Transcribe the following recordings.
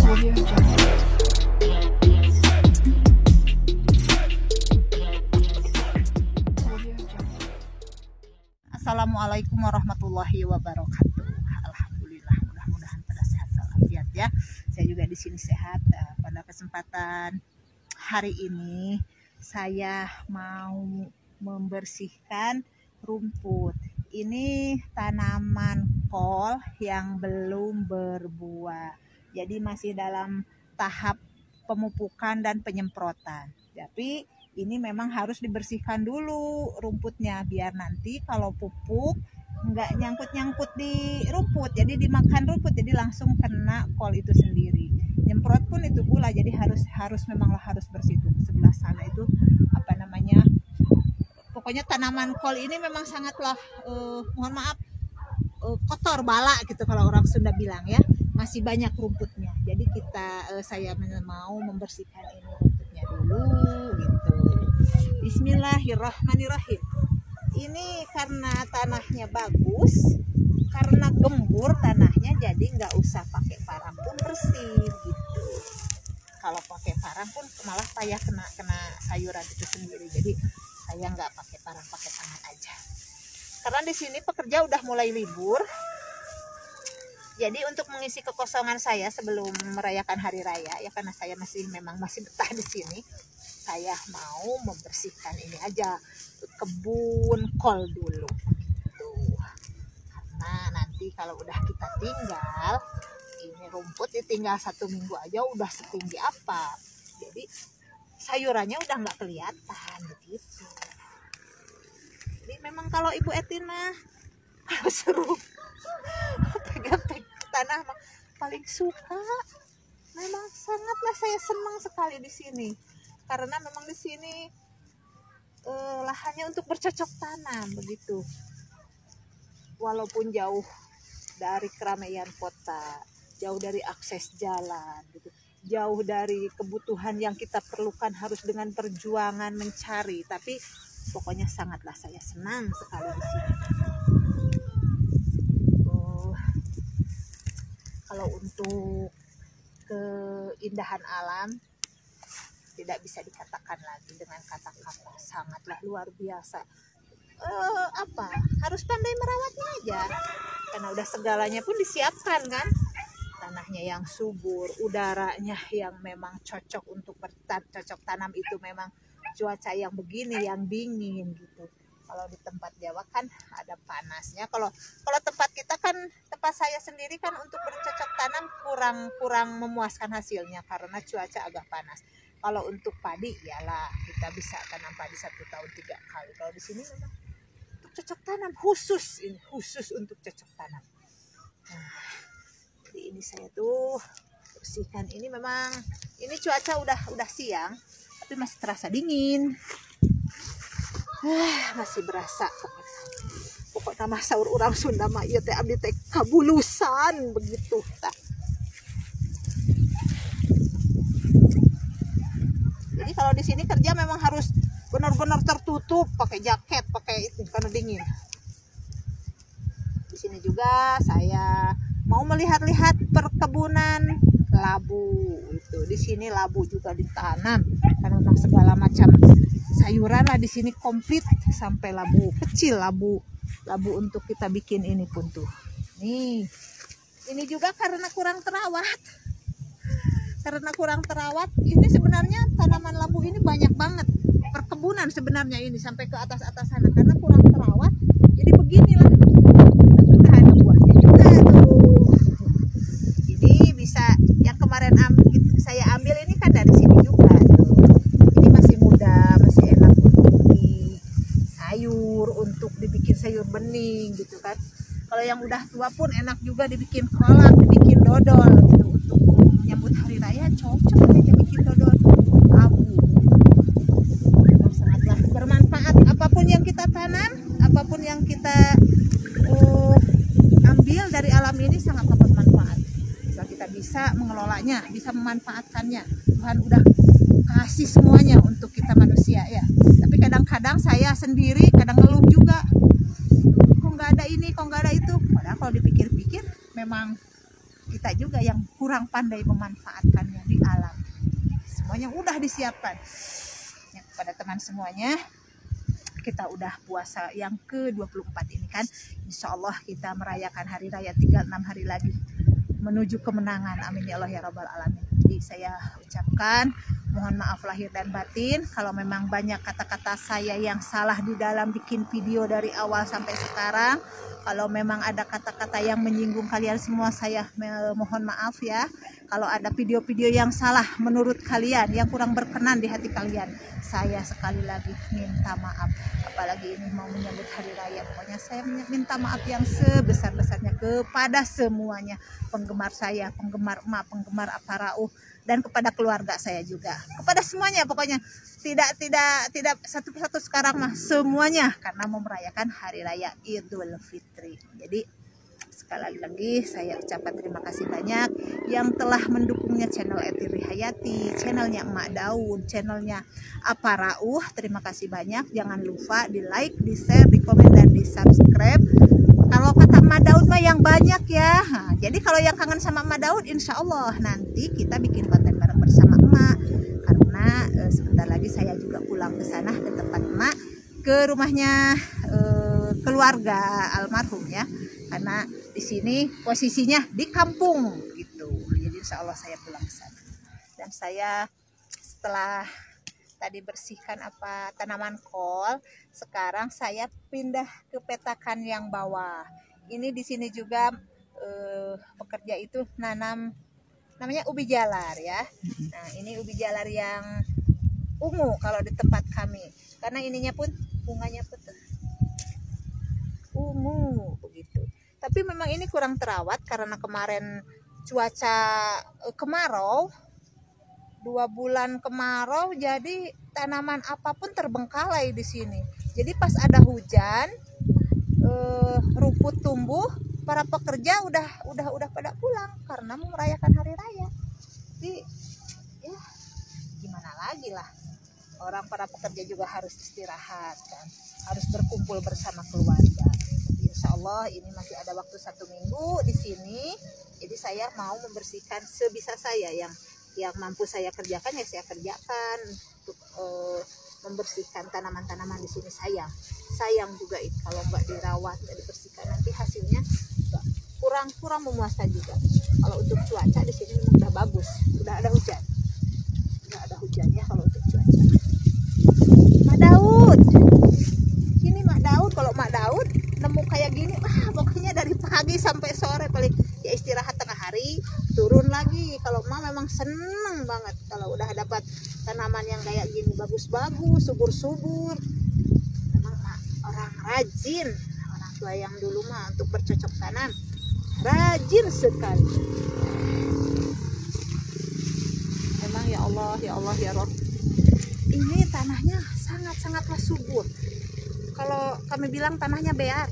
Assalamualaikum warahmatullahi wabarakatuh. Alhamdulillah, mudah-mudahan pada sehat walafiat ya. Saya juga di sini sehat. Pada kesempatan hari ini saya mau membersihkan rumput. Ini tanaman kol yang belum berbuah. Jadi masih dalam tahap pemupukan dan penyemprotan. Tapi ini memang harus dibersihkan dulu rumputnya biar nanti kalau pupuk nggak nyangkut-nyangkut di rumput, jadi dimakan rumput, jadi langsung kena kol itu sendiri. Nyemprot pun itu pula, jadi harus memang harus bersih. Tuh sebelah sana itu pokoknya tanaman kol ini memang sangatlah mohon maaf kotor bala gitu kalau orang Sunda bilang ya, masih banyak rumputnya. Jadi saya mau membersihkan ini rumputnya dulu gitu. Bismillahirrahmanirrahim. Ini karena tanahnya bagus, karena gembur tanahnya, jadi nggak usah pakai parang pun bersih gitu. Kalau pakai parang pun malah payah kena sayuran itu sendiri. Jadi saya nggak pakai parang, pakai tangan aja. Karena di sini pekerja udah mulai libur. Jadi untuk mengisi kekosongan saya sebelum merayakan hari raya ya, karena saya masih betah di sini, saya mau membersihkan ini aja kebun kol dulu tuh. Karena nanti kalau udah kita tinggal, ini rumput ditinggal 1 minggu aja udah setinggi apa, jadi sayurannya udah nggak kelihatan begitu. Jadi memang kalau Ibu Etin mah kalau seru pegang tanah mah paling suka. Memang sangatlah saya senang sekali di sini. Karena memang di sini lahannya untuk bercocok tanam begitu. Walaupun jauh dari keramaian kota, jauh dari akses jalan gitu, jauh dari kebutuhan yang kita perlukan harus dengan perjuangan mencari, tapi pokoknya sangatlah saya senang sekali di sini. Kalau untuk keindahan alam tidak bisa dikatakan lagi dengan kata-kata, sangatlah luar biasa. Harus pandai merawatnya aja, karena udah segalanya pun disiapkan kan. Tanahnya yang subur, udaranya yang memang cocok untuk bercocok tanam, itu memang cuaca yang begini, yang dingin gitu. Kalau di tempat Jawa kan ada panasnya. Kalau tempat kita kan, tempat saya sendiri kan untuk bercocok tanam kurang memuaskan hasilnya karena cuaca agak panas. Kalau untuk padi iyalah kita bisa tanam padi 1 tahun 3 kali. Kalau di sini memang untuk cocok tanam khusus untuk cocok tanam. Nah, jadi ini saya tuh bersihkan ini. Memang ini cuaca udah siang tapi masih terasa dingin. Masih berasa pokoknya mah sahur orang Sunda mah ieu teh abdi teh kabulusan begitu tah. Jadi kalau di sini kerja memang harus benar-benar tertutup, pakai jaket, pakai itu karena dingin. Di sini juga saya mau melihat-lihat perkebunan labu itu. Di sini labu juga ditanam karena memang segala macam sayuran lah di sini komplit, sampai labu kecil, labu untuk kita bikin ini pun tuh. Nih, ini juga karena kurang terawat. Ini sebenarnya tanaman labu ini banyak banget. Perkebunan sebenarnya ini sampai ke atas sana, karena kurang terawat. Jadi beginilah. Tapi udah ada buahnya juga tuh. Ini bisa yang kemarin saya ambil ini kan dari sini juga tuh. Ini masih muda, masih enak untuk untuk dibikin sayur bening gitu kan. Kalau yang udah tua pun enak juga dibikin kolak, dibikin dodol gitu. Untuk menyambut hari raya cocok aja bikin dodol labu. Sangatlah bermanfaat. Apapun yang kita tanam, apapun yang kita ambil dari alam ini sangatlah bermanfaat. Kalau kita bisa mengelolanya, bisa memanfaatkannya, Tuhan udah kasih semuanya untuk kita manusia ya. Tapi kadang-kadang saya sendiri kadang ngeluh juga, kok nggak ada ini, kok nggak ada itu. Padahal kalau dipikir-pikir memang kita juga yang kurang pandai memanfaatkannya di alam. Semuanya udah disiapkan ya, kepada teman semuanya. Kita udah puasa yang ke-24 ini kan, insya Allah kita merayakan hari raya, tinggal 6 hari lagi menuju kemenangan. Amin ya Allah ya Rabbal Alamin. Jadi saya ucapkan mohon maaf lahir dan batin kalau memang banyak kata-kata saya yang salah di dalam bikin video dari awal sampai sekarang. Kalau memang ada kata-kata yang menyinggung kalian semua, saya mohon maaf ya. Kalau ada video-video yang salah menurut kalian, yang kurang berkenan di hati kalian, saya sekali lagi minta maaf. Apalagi ini mau menyambut hari raya, pokoknya saya minta maaf yang sebesar-besarnya kepada semuanya, penggemar saya, penggemar emak, penggemar Aparauh, dan kepada keluarga saya juga, kepada semuanya. Pokoknya tidak satu persatu sekarang mah, semuanya karena mau merayakan hari raya Idul Fitri. Jadi sekali lagi saya ucapkan terima kasih banyak yang telah mendukungnya channel Ety Rihayati, channelnya Emak Daud, channelnya Aparauh. Terima kasih banyak. Jangan lupa di like, di share, di komen, dan di subscribe. Kalau kata Emak Daud mah yang banyak ya. Nah, jadi kalau yang kangen sama Emak Daud, insya Allah nanti kita bikin konten bareng bersama Emak. Karena sebentar lagi saya juga pulang ke sana, ke tempat Emak, ke rumahnya keluarga almarhum ya. Karena di sini posisinya di kampung gitu. Jadi insya Allah saya pulang ke sana. Dan saya setelah tadi bersihkan tanaman kol, sekarang saya pindah ke petakan yang bawah. Ini di sini juga pekerja itu nanam, namanya ubi jalar ya. Nah ini ubi jalar yang ungu kalau di tempat kami, karena ininya pun bunganya pun ungu begitu. Tapi memang ini kurang terawat karena kemarin cuaca kemarau, 2 bulan kemarau, jadi tanaman apapun terbengkalai di sini. Jadi pas ada hujan, rumput tumbuh, para pekerja udah pada pulang karena mau merayakan hari raya. Jadi ya gimana lagi lah, orang para pekerja juga harus istirahat kan, harus berkumpul bersama keluarga. Insya Allah ini masih ada waktu 1 minggu di sini. Jadi saya mau membersihkan sebisa saya, yang mampu saya kerjakan ya saya kerjakan untuk membersihkan tanaman-tanaman di sini. Sayang juga itu kalau nggak dirawat, nggak dibersihkan, nanti hasilnya kurang memuaskan juga. Kalau untuk cuaca di sini udah bagus, udah ada hujan ya kalau untuk cuaca. Mak Daud, ini Mak Daud, kalau Mak Daud nemu kayak gini, pokoknya dari pagi sampai sore paling ya istirahat tengah hari, turun lagi. Kalau Emak memang seneng banget kalau udah dapat tanaman yang kayak gini, bagus-bagus, subur-subur. Memang Emak orang rajin, orang tua yang dulu mah untuk bercocok tanam rajin sekali. Memang ya Allah ya Rob, ini tanahnya sangat-sangatlah subur. Kalau kami bilang tanahnya bear,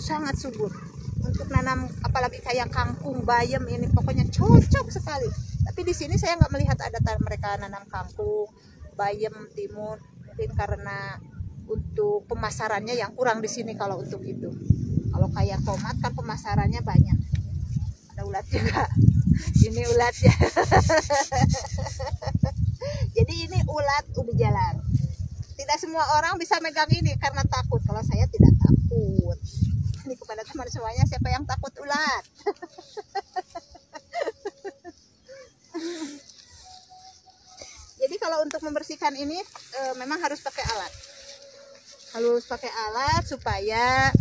sangat subur untuk nanam, apalagi kayak kangkung, bayam, ini pokoknya cocok sekali. Tapi di sini saya nggak melihat ada mereka nanam kangkung, bayam, timun, mungkin karena untuk pemasarannya yang kurang di sini. Kalau untuk itu, kalau kayak tomat kan pemasarannya banyak. Ada ulat juga, ini ulat ya. Jadi ini ulat ubi jalar. Tidak semua orang bisa megang ini karena takut. Kalau saya tidak takut. Ini kepada teman semuanya, siapa yang takut ulat? Jadi kalau untuk membersihkan ini memang harus pakai alat. Harus pakai alat supaya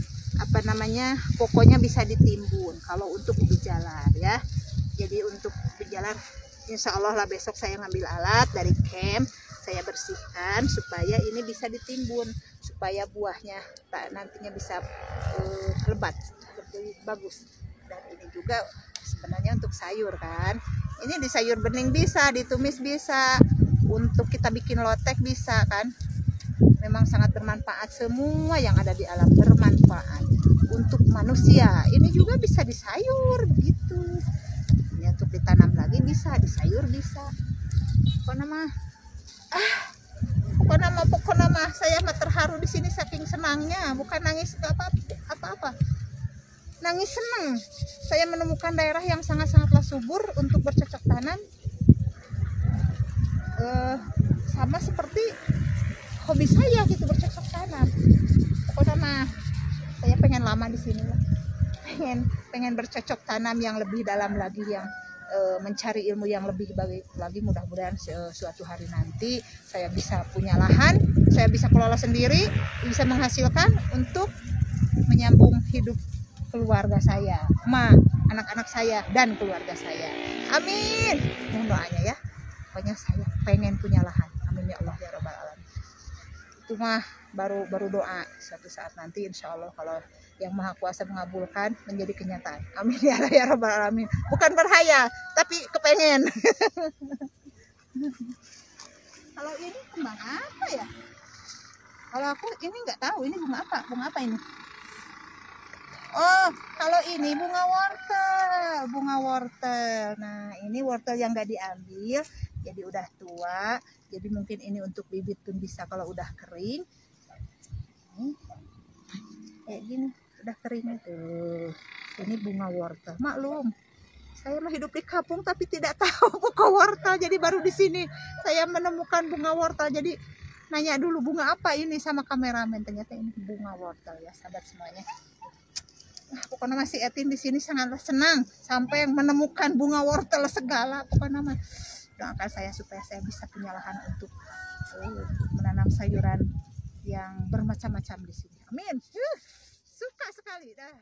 pokoknya bisa ditimbun. Kalau untuk ubi jalar ya. Jadi untuk ubi jalar, insya Allah lah besok saya ngambil alat dari camp, saya bersihkan supaya ini bisa ditimbun, supaya buahnya nantinya bisa lebat, lebih bagus. Dan ini juga sebenarnya untuk sayur kan, ini di sayur bening bisa, ditumis bisa, untuk kita bikin lotek bisa kan. Memang sangat bermanfaat, semua yang ada di alam bermanfaat untuk manusia. Ini juga bisa di sayur begitu. Ini untuk ditanam lagi bisa, di sayur bisa. Pokoknya saya mah terharu di sini saking senangnya, bukan nangis apa-apa. nangis senang saya menemukan daerah yang sangatlah subur untuk bercocok tanam. Sama seperti hobi saya gitu, bercocok tanam. Pokoknya mah saya pengen lama di sini lah. Pengen bercocok tanam yang lebih dalam lagi, yang mencari ilmu yang lebih baik lagi. Mudah-mudahan suatu hari nanti saya bisa punya lahan, saya bisa kelola sendiri, bisa menghasilkan untuk menyambung hidup keluarga saya, anak-anak saya dan keluarga saya. Amin. Mohon doanya ya. Pokoknya saya pengen punya lahan. Amin ya Allah ya Rabbal Alamin. Itu mah baru doa. Suatu saat nanti insya Allah kalau yang Maha Kuasa mengabulkan menjadi kenyataan. Amin ya Allah ya Rabbal Alamin. Bukan berhayal, tapi kepengen. Kalau ini kembang apa ya? Kalau aku ini nggak tahu ini bunga apa? Bunga apa ini? Oh, kalau ini bunga wortel, bunga wortel. Nah, ini wortel yang nggak diambil, jadi udah tua. Jadi mungkin ini untuk bibit pun bisa kalau udah kering. Kayak gini, udah kering itu. Ini bunga wortel. Maklum, saya mah hidup di kampung tapi tidak tahu bunga wortel. Jadi baru di sini saya menemukan bunga wortel. Jadi nanya dulu bunga apa ini sama kameramen. Ternyata ini bunga wortel ya, sahabat semuanya. Pokoknya masih Etin di sini sangatlah senang sampai menemukan bunga wortel segala. Pokoknya mah doakan saya supaya saya bisa punya lahan untuk menanam sayuran yang bermacam-macam di sini. Amin. Suka sekali dah.